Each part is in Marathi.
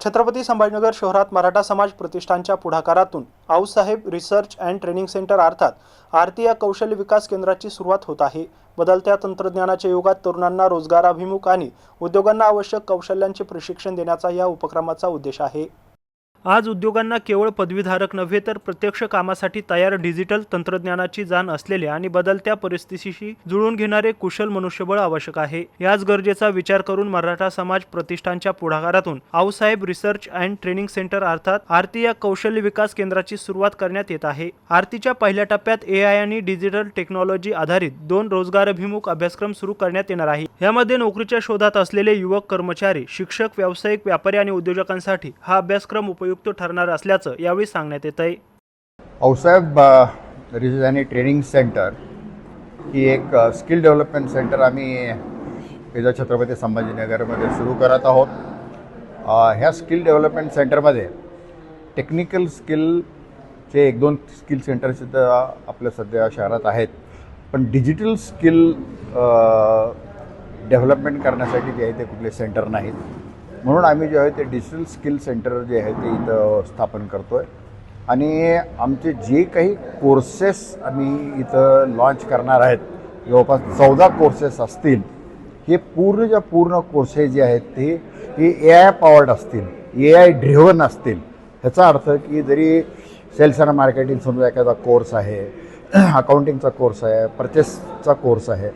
छत्रपती संभाजीनगर शहरात मराठा समाज प्रतिष्ठानच्या पुढाकारातून आऊसाहेब रिसर्च अँड ट्रेनिंग सेंटर अर्थात आरती या कौशल्य विकास केंद्राची सुरुवात होत आहे। बदलत्या तंत्रज्ञानाच्या युगात तरुणांना रोजगाराभिमुख आणि उद्योगांना आवश्यक कौशल्यांचे प्रशिक्षण देण्याचा या उपक्रमाचा उद्देश आहे। आज उद्योगांना केवळ पदवीधारक नव्हे तर प्रत्यक्ष कामासाठी तयार डिजिटल तंत्रज्ञानाची जाण असलेले आणि बदलत्या परिस्थितीशी जुळवून घेणारे कुशल मनुष्यबळ आवश्यक आहे। याच गरजेचा विचार करून मराठा समाज प्रतिष्ठानच्या पुढाकारातून आऊसाहेब रिसर्च अँड ट्रेनिंग सेंटर अर्थात आरती या कौशल्य विकास केंद्राची सुरुवात करण्यात येत आहे। आरतीच्या पहिल्या टप्प्यात AI आणि डिजिटल टेक्नॉलॉजी आधारित 2 रोजगाराभिमुख अभ्यासक्रम सुरू करण्यात येणार आहे। यामध्ये नोकरीच्या शोधात असलेले युवक, कर्मचारी, शिक्षक, व्यावसायिक, व्यापारी आणि उद्योजकांसाठी हा अभ्यासक्रम उपयुक्त ठरणार असल्याचं यावेळी सांगण्यात येत आहे। आऊसाहेब रिसर्च आणि ट्रेनिंग सेंटर ही एक स्किल डेव्हलपमेंट सेंटर आम्ही इथं छत्रपती संभाजीनगरमध्ये सुरू करत आहोत। ह्या स्किल डेव्हलपमेंट सेंटरमध्ये टेक्निकल स्किलचे 1-2 स्किल सेंटरसुद्धा आपल्या सध्या शहरात आहेत, पण डिजिटल स्किल डेव्हलपमेंट करण्यासाठी जे आहे ते कुठले सेंटर नाहीत। म्हणून आम्ही जे आहे ते डिजिटल स्किल सेंटर जे आहे ते इथं स्थापन करतो आहे आणि आमचे जे काही कोर्सेस आम्ही इथं लॉन्च करणार आहेत, जवळपास 14 कोर्सेस असतील। हे पूर्ण कोर्सेस जे आहेत ते AI पॉवर्ड असतील, AI ड्रिव्हन असतील। ह्याचा अर्थ की जरी सेल्स आणि मार्केटिंग समजा एखादा कोर्स आहे, अकाउंटिंगचा कोर्स आहे, परचेसचा कोर्स आहे,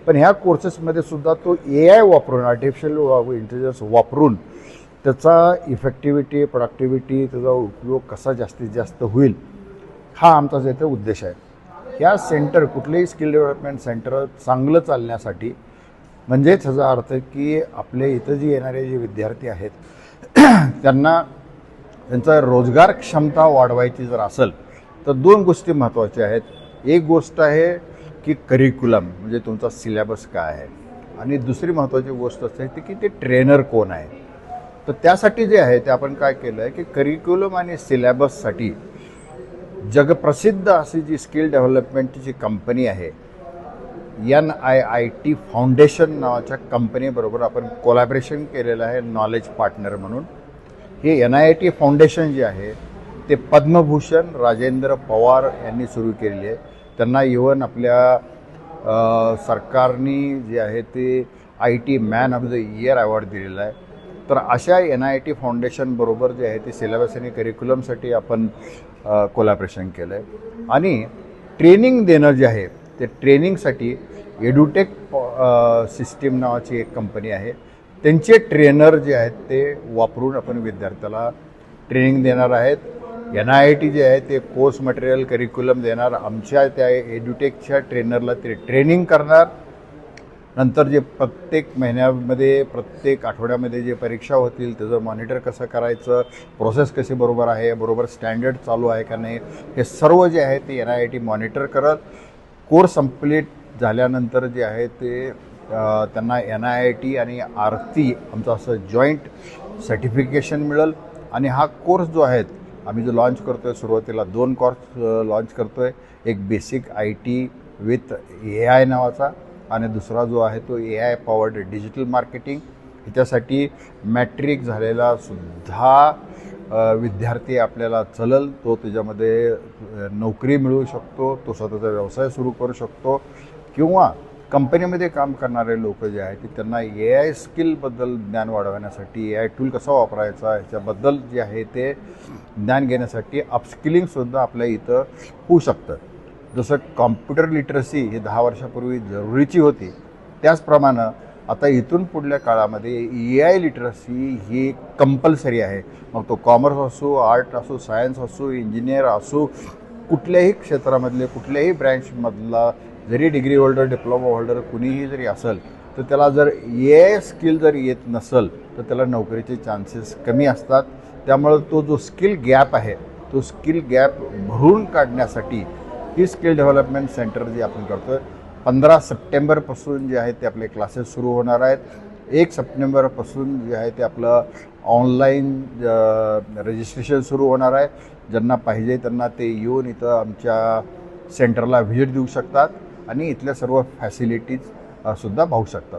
पण ह्या कोर्सेसमध्ये सुद्धा तो AI वापरून, आर्टिफिशियल इंटेलिजन्स वापरून त्याचा इफेक्टिव्हिटी, प्रोडक्टिव्हिटी, त्याचा उपयोग कसा जास्तीत जास्त होईल, हा आमचा जे ते उद्देश आहे। ह्या सेंटर, कुठलेही स्किल डेव्हलपमेंट सेंटर चांगलं चालण्यासाठी, म्हणजेच ह्याचा अर्थ की आपले इथं जे येणारे जे विद्यार्थी आहेत त्यांना त्यांचा रोजगार क्षमता वाढवायची जर असेल तर 2 गोष्टी महत्त्वाच्या आहेत। एक गोष्ट आहे की करिक्युलम, म्हणजे तुमचा सिलेबस काय आहे, आणि दुसरी महत्त्वाची गोष्ट असते की ते ट्रेनर कोण आहे। तर त्यासाठी जे आहे ते आपण काय केलं आहे की करिक्युलम आणि सिलेबससाठी जगप्रसिद्ध अशी जी स्किल डेव्हलपमेंटची जी कंपनी आहे, NIIT फाउंडेशन नावाच्या कंपनीबरोबर आपण कोलॅबरेशन केलेलं आहे नॉलेज पार्टनर म्हणून। हे NIIT फाउंडेशन जे आहे ते पद्मभूषण राजेंद्र पवार यांनी सुरू केलेली आहे। त्यांना इव्हन आपल्या सरकारने जे आहे ते IT man of the year award दिलेला आहे। तर अशा NIIT फाउंडेशनबरोबर जे आहे ते सिलेबस आणि करिक्युलमसाठी आपण कोलॅबरेशन केलं आहे। आणि ट्रेनिंग देणं जे आहे ते ट्रेनिंगसाठी एड्युटेक सिस्टीम नावाची एक कंपनी आहे, त्यांचे ट्रेनर जे आहेत ते वापरून आपण विद्यार्थ्याला ट्रेनिंग देणार आहेत। NIIT जे आहे ते कोर्स मटेरियल, करिक्युलम देणार, आमच्या त्या एड्युटेकच्या ट्रेनरला ते ट्रेनिंग करणार। नंतर जे प्रत्येक महिन्यामध्ये, प्रत्येक आठवड्यामध्ये जे परीक्षा होतील त्याचं मॉनिटर कसं करायचं, प्रोसेस कशी बरोबर आहे, बरोबर स्टँडर्ड चालू आहे का नाही, हे सर्व जे आहे ते NIIT मॉनिटर करत। कोर्स कंप्लीट झाल्यानंतर जे आहे ते त्यांना NIIT आणि आरती आमचं असं जॉईंट सर्टिफिकेशन मिळेल। आणि हा कोर्स जो आहे आम्ही जो लॉन्च करतो आहे, सुरुवातीला 2 कोर्स लॉन्च करतो आहे, एक बेसिक IT विथ AI नावाचा, आणि दुसरा जो आहे तो AI पॉवर्ड डिजिटल मार्केटिंग। ह्याच्यासाठी मॅट्रिक झालेला सुद्धा विद्यार्थी आपल्याला चलल, तो त्याच्यामध्ये नोकरी मिळवू शकतो, तो स्वतःचा व्यवसाय सुरू करू शकतो, किंवा कंपनीमध्ये काम करणारे लोक जे आहेत ते त्यांना AI स्किलबद्दल ज्ञान वाढवण्यासाठी, AI टूल कसा वापरायचा ह्याच्याबद्दल जे आहे ते ज्ञान घेण्यासाठी अपस्किलिंगसुद्धा आपल्या इथं होऊ शकतं। जसं कॉम्प्युटर लिटरसी ही 10 वर्षापूर्वी जरुरीची होती, त्याचप्रमाणे आता इथून पुढल्या काळामध्ये AI लिटरसी ही कंपल्सरी आहे। मग तो कॉमर्स असो, आर्ट असो, सायन्स असो, इंजिनियर असो, कुठल्याही क्षेत्रामधले, कुठल्याही ब्रँचमधला जरी डिग्री होल्डर, डिप्लोमा होल्डर कुणीही जरी असेल तर त्याला जर AI स्किल जर येत नसेल तर त्याला नोकरीचे चान्सेस कमी असतात। त्यामुळे तो जो स्किल गॅप आहे तो स्किल गॅप भरून काढण्यासाठी ही स्किल डेव्हलपमेंट सेंटर जे आपण करतो आहे, 15 सप्टेंबरपासून जे आहे ते आपले क्लासेस सुरू होणार आहेत। 1 सप्टेंबरपासून जे आहे ते आपलं ऑनलाईन रजिस्ट्रेशन सुरू होणार आहे। ज्यांना पाहिजे त्यांना ते येऊन इथं आमच्या सेंटरला व्हिजिट देऊ शकतात आणि इथल्या सर्व फॅसिलिटीज सुद्धा पाहू शकतात।